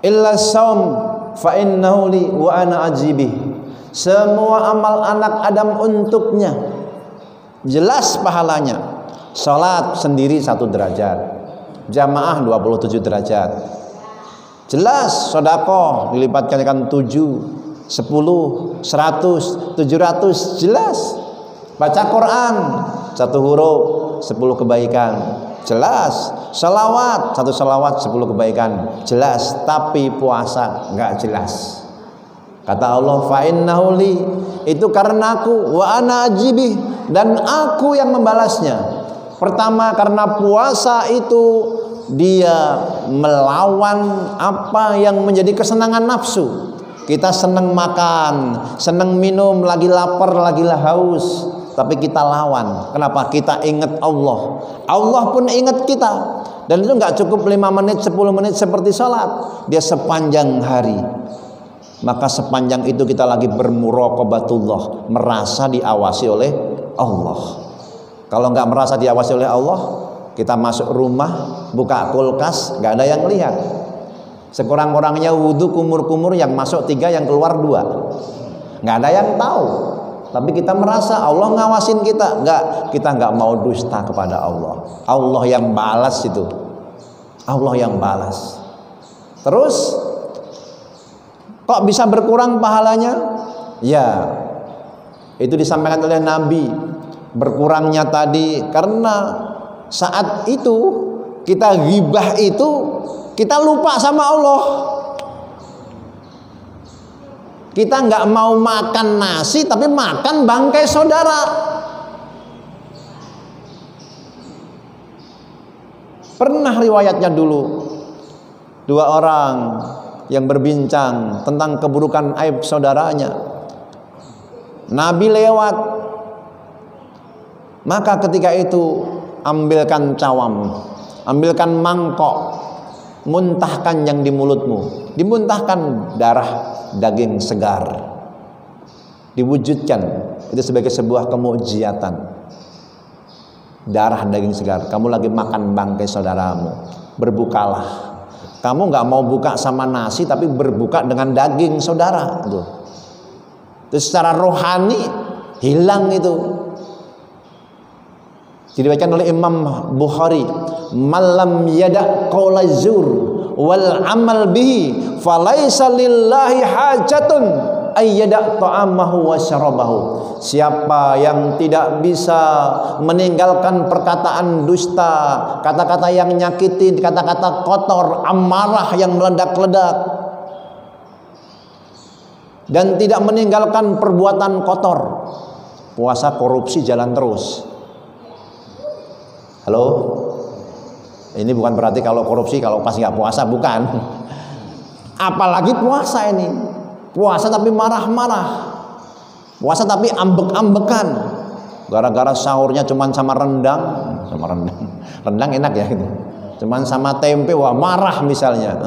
A: illa saum fa innahu li wa ana ajibih. Semua amal anak Adam untuknya. Jelas pahalanya. Salat sendiri 1 derajat. Jamaah 27 derajat. Jelas sedekah dilipatkan 7, 10, 100, 700, jelas. Baca Quran 1 huruf 10 kebaikan, jelas. Selawat 1 selawat 10 kebaikan, jelas. Tapi puasa enggak jelas. Kata Allah, fa innahu li, itu karena aku, wa ana ajibih, dan aku yang membalasnya. Pertama, karena puasa itu dia melawan apa yang menjadi kesenangan nafsu. Kita senang makan, senang minum, lagi lapar, lagi haus, tapi kita lawan. Kenapa? Kita ingat Allah. Allah pun ingat kita. Dan itu nggak cukup 5 menit, 10 menit seperti sholat. Dia sepanjang hari. Maka sepanjang itu kita lagi bermuraqabatullah, merasa diawasi oleh Allah. Kalau nggak merasa diawasi oleh Allah, kita masuk rumah, buka kulkas, nggak ada yang lihat. Sekurang-kurangnya wudhu kumur-kumur, yang masuk 3, yang keluar 2. Nggak ada yang tahu. Tapi kita merasa Allah ngawasin kita. Kita nggak mau dusta kepada Allah. Allah yang balas itu. Allah yang balas. Terus, kok bisa berkurang pahalanya? Ya, itu disampaikan oleh Nabi. Berkurangnya tadi karena saat itu kita ghibah itu kita lupa sama Allah. Kita nggak mau makan nasi tapi makan bangkai saudara. Pernah riwayatnya dulu 2 orang yang berbincang tentang keburukan aib saudaranya. Nabi lewat, maka ketika itu ambilkan cawam, ambilkan mangkok, muntahkan yang di mulutmu, dimuntahkan darah daging segar, diwujudkan itu sebagai sebuah kemujiatan. Darah daging segar, kamu lagi makan bangkai saudaramu, berbukalah. Kamu nggak mau buka sama nasi, tapi berbuka dengan daging saudara. Itu secara rohani hilang itu. Diriwayatkan oleh Imam Bukhari, malam yada qaula zur wal amal bihi falaisa lillahi hajatun ayyada ta'amahu wa syarabahu. Siapa yang tidak bisa meninggalkan perkataan dusta, kata-kata yang nyakitin, kata-kata kotor, amarah yang meledak-ledak, dan tidak meninggalkan perbuatan kotor, puasa korupsi jalan terus. Halo? Ini bukan berarti kalau korupsi kalau pas nggak puasa, bukan. Apalagi puasa ini. Puasa tapi marah-marah. Puasa tapi ambek-ambekan. Gara-gara sahurnya cuman sama rendang. Rendang enak ya gitu. Cuman sama tempe, wah marah misalnya.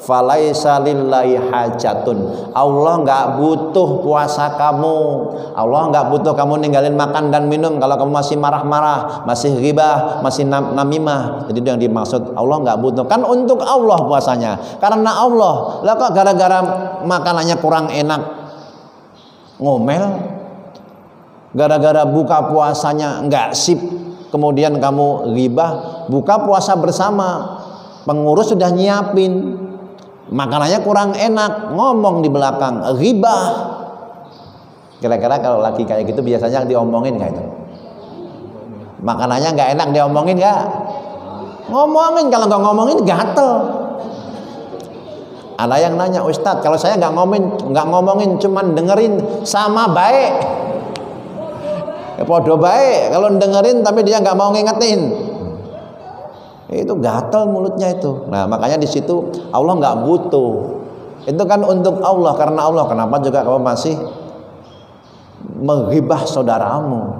A: Falaisa lillahi hajatun. Allah nggak butuh puasa kamu. Allah nggak butuh kamu ninggalin makan dan minum kalau kamu masih marah-marah, masih ghibah, masih namimah. Jadi itu yang dimaksud, Allah nggak butuh. Kan untuk Allah puasanya. Karena Allah. Lah kok gara-gara makanannya kurang enak ngomel? Gara-gara buka puasanya nggak sip, kemudian kamu ghibah, buka puasa bersama. Pengurus sudah nyiapin, makanannya kurang enak, ngomong di belakang, ghibah. Kira-kira kalau lagi kayak gitu biasanya diomongin nggak itu? Makanannya nggak enak diomongin nggak? Ngomongin. Kalau nggak ngomongin gatel. Ada yang nanya, Ustadz, kalau saya nggak ngomongin, cuman dengerin sama baik. Ya podo baik. Kalau dengerin tapi dia nggak mau ngingetin, itu gatel mulutnya itu. Nah makanya di situ Allah nggak butuh. Itu kan untuk Allah, karena Allah. Kenapa juga kamu masih menghibah saudaramu,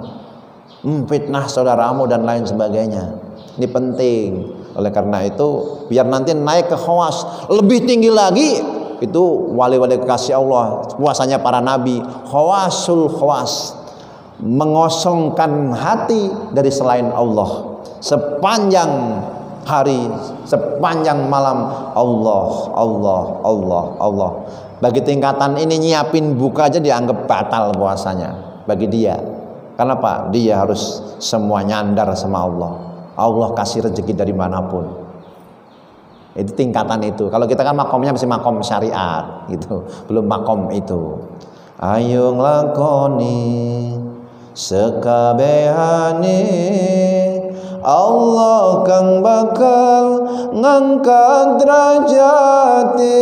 A: fitnah saudaramu dan lain sebagainya? Ini penting. Oleh karena itu, biar nanti naik ke khawas lebih tinggi lagi, itu wali-wali kekasih Allah, puasanya para nabi, khawasul khawas, mengosongkan hati dari selain Allah. Sepanjang hari, sepanjang malam, Allah, Allah, Allah, Allah. Bagi tingkatan ini nyiapin buka aja dianggap batal puasanya bagi dia. Kenapa? Dia harus semua nyandar sama Allah. Allah kasih rezeki dari manapun. Itu tingkatan itu. Kalau kita kan makomnya masih makom syariat gitu, belum makom itu. Ayo nglakoni sekabehane, Allah kang bakal ngangkat derajate,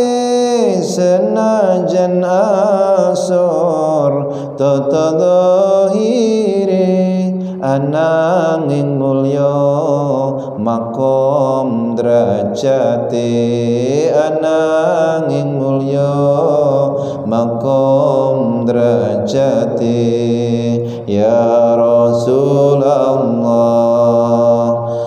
A: senajan asor tata dhahire, ananging mulya makom derajate, ananging mulya makom derajate. Ya Rasulullah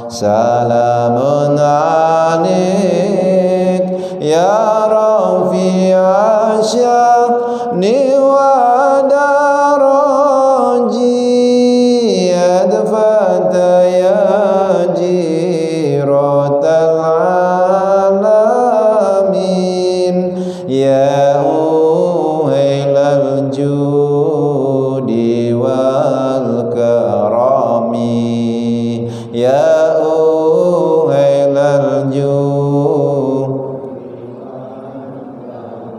A: salamun alaik, ya Rafi'a sya'ni wa daraji, adfata ya jiratal alamin, ya uhailal judi wal karami, ya uhailal judi.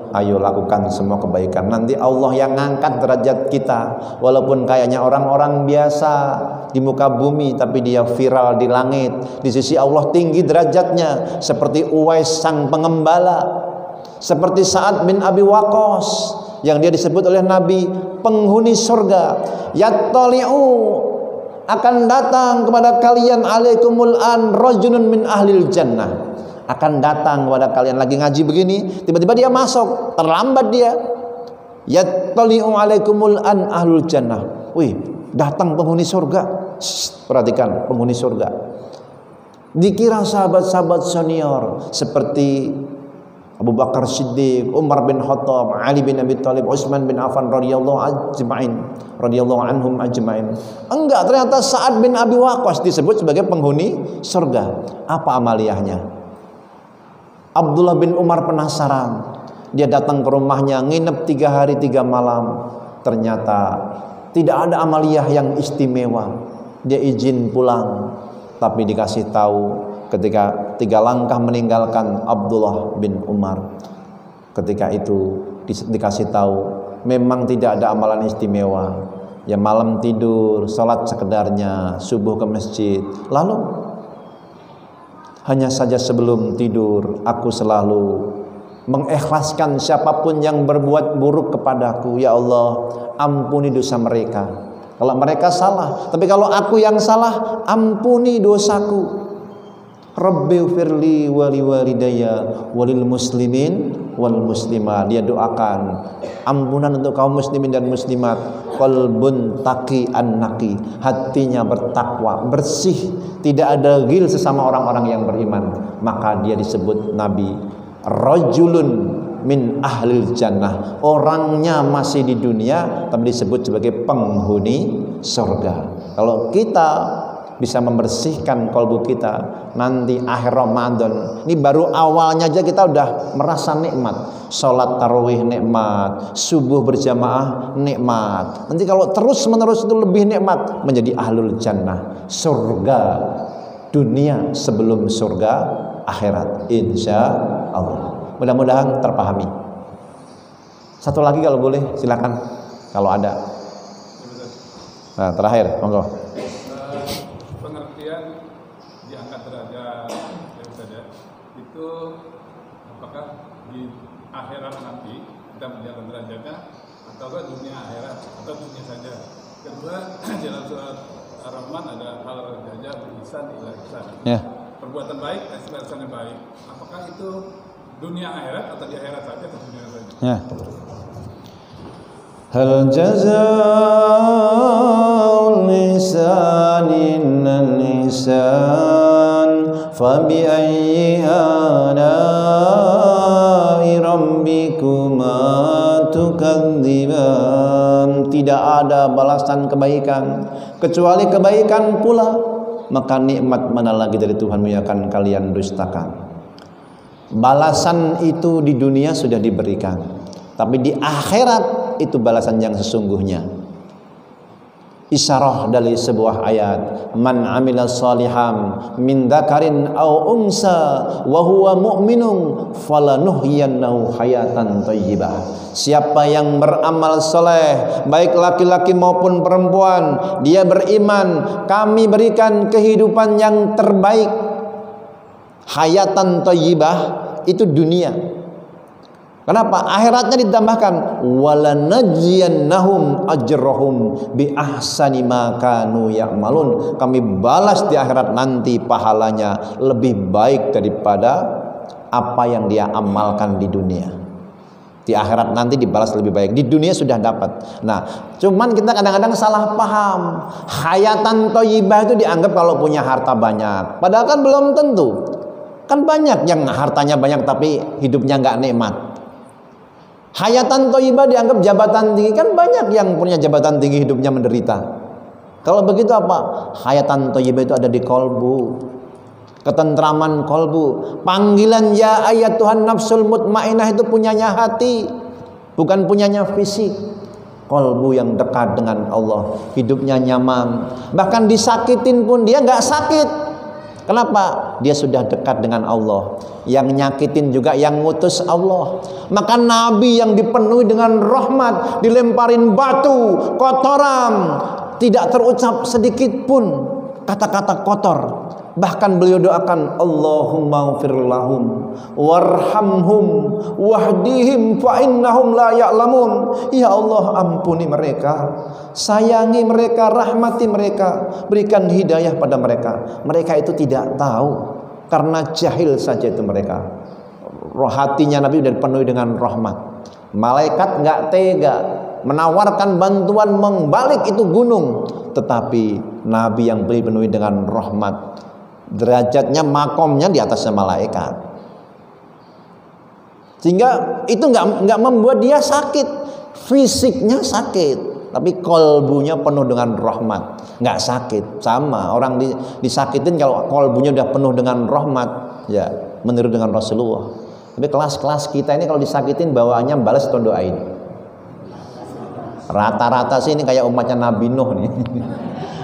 A: Ayo lakukan semua kebaikan, nanti Allah yang ngangkat derajat kita. Walaupun kayaknya orang-orang biasa di muka bumi, tapi dia viral di langit. Di sisi Allah tinggi derajatnya, seperti Uwais sang pengembala, seperti Sa'ad bin Abi Waqqas yang dia disebut oleh Nabi penghuni surga. Yattali'u, akan datang kepada kalian alaikumul an rajulun min ahlil jannah, akan datang kepada kalian lagi ngaji begini, tiba-tiba dia masuk, terlambat dia. Yattali'u alaikumul an ahlul jannah. Wih, datang penghuni surga. Perhatikan, penghuni surga. Dikira sahabat-sahabat senior seperti Abu Bakar Siddiq, Umar bin Khattab, Ali bin Abi Thalib, Utsman bin Affan radhiyallahu anhum ajma'in. Enggak, ternyata Sa'ad bin Abi Waqqas disebut sebagai penghuni surga. Apa amaliyahnya? Abdullah bin Umar penasaran. Dia datang ke rumahnya, nginep 3 hari 3 malam. Ternyata tidak ada amaliyah yang istimewa. Dia izin pulang, tapi dikasih tahu ketika 3 langkah meninggalkan Abdullah bin Umar. Ketika itu dikasih tahu, memang tidak ada amalan istimewa. Ya malam tidur, salat sekedarnya, subuh ke masjid. Lalu hanya saja sebelum tidur aku selalu mengikhlaskan siapapun yang berbuat buruk kepadaku. Ya Allah, ampuni dosa mereka kalau mereka salah, tapi kalau aku yang salah, ampuni dosaku. Rabbi firli wali walidayya walil muslimin wal muslimat. Dia doakan ampunan untuk kaum muslimin dan muslimat. Qalbun taqi an-naqi, hatinya bertakwa, bersih, tidak ada ghil sesama orang-orang yang beriman. Maka dia disebut Nabi rajulun min ahlil jannah, orangnya masih di dunia tapi disebut sebagai penghuni surga. Kalau kita bisa membersihkan kalbu kita, nanti akhir Ramadan ini baru awalnya aja kita udah merasa nikmat. Sholat tarawih nikmat, subuh berjamaah nikmat. Nanti kalau terus menerus itu lebih nikmat, menjadi ahlul jannah, surga dunia sebelum surga akhirat, insya Allah. Mudah-mudahan terpahami. Satu lagi kalau boleh, silakan kalau ada. Nah, terakhir, monggo.
C: Pengertian diangkat derajat yang saja itu apakah di akhirat nanti kita menjaga derajatnya, atau dunia akhirat atau dunia saja? Kedua, dalam surat Ar-Rahman ada hal derajat ihsan ila ihsan.
A: Ya.
C: Perbuatan baik, ihsan yang baik. Apakah itu dunia akhirat atau di akhirat saja atau dunia saja?
A: Ya. Hal jazaa'ul ihsanin al-ihsan fabi ayyi ala'i rabbikuma tukadziban. Tidak ada balasan kebaikan kecuali kebaikan pula, maka nikmat mana lagi dari Tuhanmu yang akan kalian dustakan? Balasan itu di dunia sudah diberikan, tapi di akhirat itu balasan yang sesungguhnya. Isyarah dari sebuah ayat, man amila salihan min dzakarin aw unsa wa huwa mu'minun falanuhyiyannahu hayatan thayyibah. Siapa yang beramal soleh, baik laki-laki maupun perempuan, dia beriman, kami berikan kehidupan yang terbaik. Hayatan thayyibah itu dunia. Kenapa? Akhiratnya ditambahkan walanajziyannahum ajrahum bi ahsani ma kanu ya'malun. Kami balas di akhirat nanti pahalanya lebih baik daripada apa yang dia amalkan di dunia. Di akhirat nanti dibalas lebih baik. Di dunia sudah dapat. Nah, cuman kita kadang-kadang salah paham. Hayatan thayyibah itu dianggap kalau punya harta banyak. Padahal kan belum tentu. Kan banyak yang hartanya banyak tapi hidupnya nggak nikmat. Hayatan thayyibah dianggap jabatan tinggi, kan banyak yang punya jabatan tinggi hidupnya menderita. Kalau begitu apa? Hayatan thayyibah itu ada di kolbu, ketentraman kolbu. Panggilan ya ayat Tuhan nafsul mutmainnah itu punyanya hati, bukan punyanya fisik. Kolbu yang dekat dengan Allah, hidupnya nyaman, bahkan disakitin pun dia nggak sakit. Kenapa? Dia sudah dekat dengan Allah. Yang nyakitin juga yang ngutus Allah. Maka Nabi yang dipenuhi dengan rahmat, dilemparin batu, kotoran, tidak terucap sedikit pun kata-kata kotor. Bahkan beliau doakan, Allahumma ighfir lahum warhamhum wahdihim fa innahum la ya'lamun. Ya Allah, ampuni mereka, sayangi mereka, rahmati mereka, berikan hidayah pada mereka. Mereka itu tidak tahu, karena jahil saja itu mereka. Roh hatinya Nabi sudah dipenuhi dengan rahmat. Malaikat nggak tega menawarkan bantuan membalik itu gunung, tetapi Nabi yang dipenuhi dengan rahmat, derajatnya, makomnya di atasnya malaikat, sehingga itu nggak membuat dia sakit. Fisiknya sakit, tapi kolbunya penuh dengan rahmat, nggak sakit. Sama orang disakitin, kalau kolbunya udah penuh dengan rahmat, ya meniru dengan Rasulullah. Tapi kelas-kelas kita ini kalau disakitin bawaannya balas atau doain. Rata-rata sih ini kayak umatnya Nabi Nuh nih.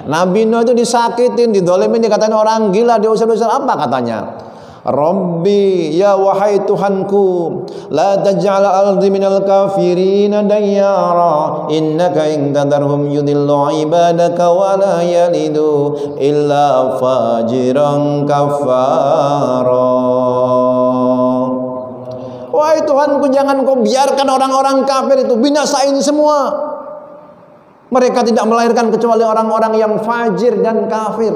A: Nabi Nuh itu disakitin, didolimin, dikatain orang gila, diusir-usir. Apa katanya? Rabbi, ya wahai Tuhanku, la taj'al al-ardi minal kafirina dayyara, innaka in tadarhum yudillu ibadaka wa la yalidu illa fajiran kafara. Wahai Tuhanku, jangan kau biarkan orang-orang kafir itu binasain semua. Mereka tidak melahirkan kecuali orang-orang yang fajir dan kafir.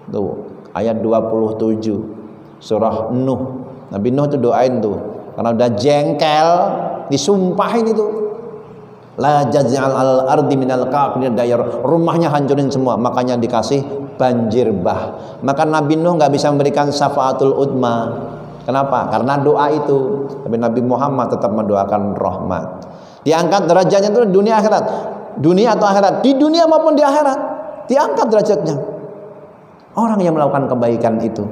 A: Tuh, ayat 27 surah Nuh. Nabi Nuh itu doain tuh, karena udah jengkel, disumpahin itu. La jaz'al al-ardi minal kafirin dayar. Rumahnya hancurin semua, makanya dikasih banjir bah. Maka Nabi Nuh nggak bisa memberikan syafaatul udma. Kenapa? Karena doa itu. Tapi Nabi Muhammad tetap mendoakan rahmat. Diangkat derajatnya itu dunia akhirat. Dunia atau akhirat, di dunia maupun di akhirat diangkat derajatnya. Orang yang melakukan kebaikan itu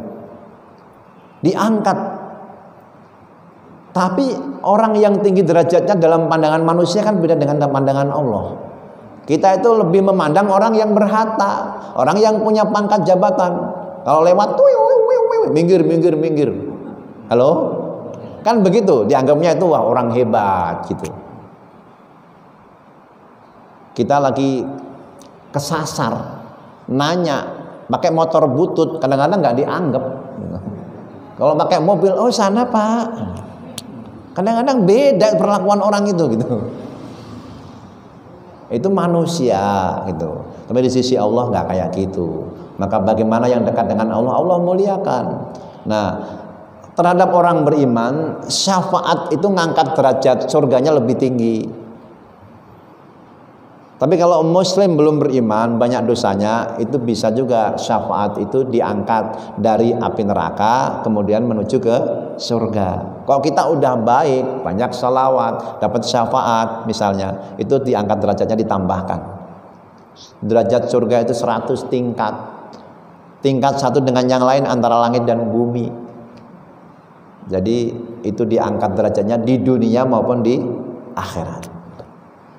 A: diangkat. Tapi orang yang tinggi derajatnya dalam pandangan manusia kan beda dengan pandangan Allah. Kita itu lebih memandang orang yang berharta, orang yang punya pangkat jabatan. Kalau lewat tuh minggir. Halo? Kan begitu, dianggapnya itu wah orang hebat gitu. Kita lagi kesasar, nanya, pakai motor butut, kadang-kadang nggak dianggap. Kalau pakai mobil, oh sana Pak. Kadang-kadang beda perlakuan orang itu gitu. Itu manusia gitu. Tapi di sisi Allah nggak kayak gitu. Maka bagaimana yang dekat dengan Allah, Allah muliakan. Nah, terhadap orang beriman, syafaat itu ngangkat derajat surganya lebih tinggi. Tapi kalau muslim belum beriman, banyak dosanya, itu bisa juga syafaat itu diangkat dari api neraka kemudian menuju ke surga. Kalau kita udah baik, banyak salawat, dapat syafaat misalnya, itu diangkat derajatnya, ditambahkan. Derajat surga itu 100 tingkat. Tingkat satu dengan yang lain antara langit dan bumi. Jadi itu diangkat derajatnya di dunia maupun di akhirat.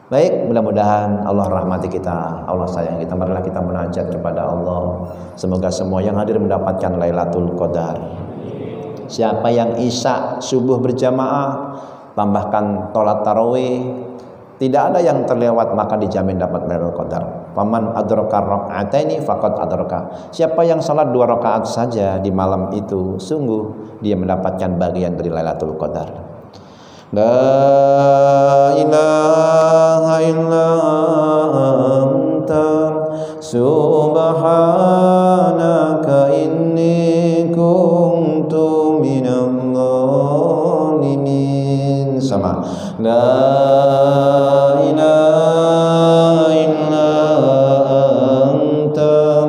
A: Baik, mudah-mudahan Allah rahmati kita, Allah sayang kita. Marilah kita munajat kepada Allah. Semoga semua yang hadir mendapatkan Lailatul Qadar. Siapa yang isya subuh berjamaah, tambahkan sholat tarawih, tidak ada yang terlewat, maka dijamin dapat Lailatul Qadar. Faman adraka raka'ataini faqad adraka. Siapa yang salat 2 rakaat saja di malam itu, sungguh dia mendapatkan bagian dari Lailatul Qadar. La ilaha illa anta subhanaka inni kuntu minadh dhalimin. Sama. La ilaha illa anta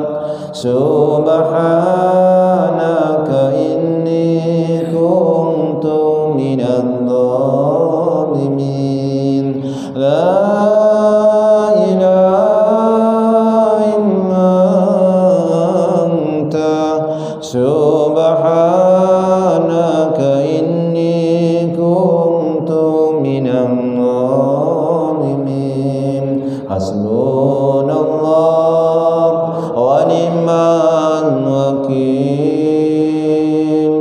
A: subhanaka inni kuntu minadh dhalimin. La ilaha illa anta subhanaka inni kuntu minadh dhalimin. Hasbunallah wa ni'mal wakil,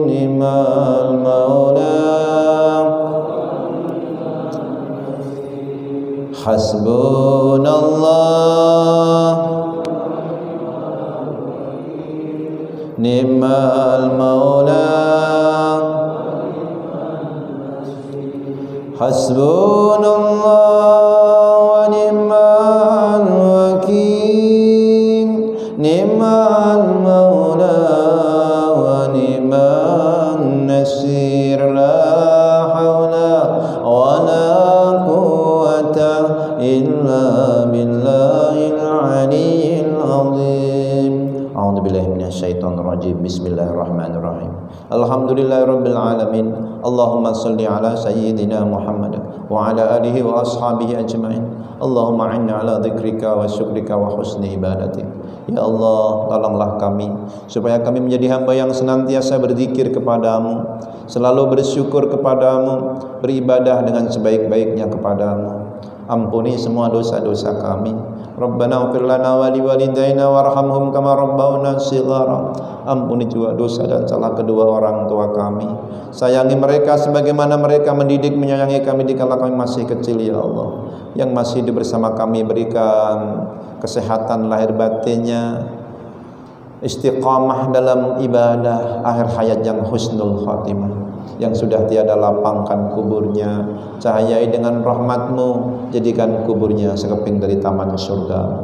A: ni'mal maula. Hasbunallah ni'mal maula. Hasbunallah wa ni'mal wakil, ni'mal maula wa ni'man nasir. La haula wa la quwwata illa billahil aliyyil azim. A'udzu billahi minasyaitonir rajim. Bismillahirrahmanirrahim. Alhamdulillahirabbil alamin. Allahumma shalli ala sayyidina Muhammad wa ala alihi wa ashabihi ajma'in. Allahumma inna ala dzikrika wa syukrika wa husni ibadatik. Ya Allah, tolonglah kami supaya kami menjadi hamba yang senantiasa berzikir kepadamu, selalu bersyukur kepadamu, beribadah dengan sebaik-baiknya kepadamu. Ampuni semua dosa-dosa kami. Rabbana ighfir lana wa liwalidayna warhamhum kama rabbawna shighara. Ampuni juga dosa dan salah kedua orang tua kami. Sayangi mereka sebagaimana mereka mendidik menyayangi kami dikala kami masih kecil, ya Allah. Yang masih hidup bersama kami berikan kesehatan lahir batinnya, istiqamah dalam ibadah, akhir hayat yang husnul khatimah. Yang sudah tiada, lapangkan kuburnya, cahayai dengan rahmatmu, jadikan kuburnya sekeping dari taman surga.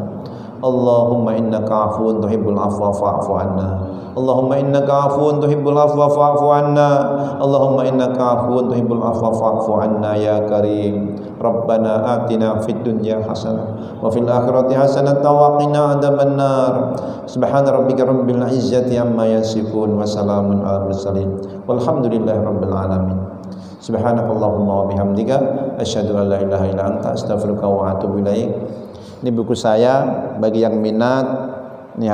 A: Allahumma innaka afuwun tuhibbul afwa fa'fu anna. Allahumma innaka afuwun tuhibbul afwa fa'fu anna. Allahumma innaka afuwun tuhibbul afwa fa'fu anna ya karim. Rabbana atina fid dunya hasanah wa fil akhirati hasanah wa qina adzabannar. Subhana rabbika rabbil izzati amma yasifun wa salamun alal mursalin walhamdulillahi rabbil alamin. Subhanakallahumma wa bihamdika asyhadu an la ilaha illa anta astaghfiruka wa atubu ilaik. Ini buku saya, bagi yang minat, ini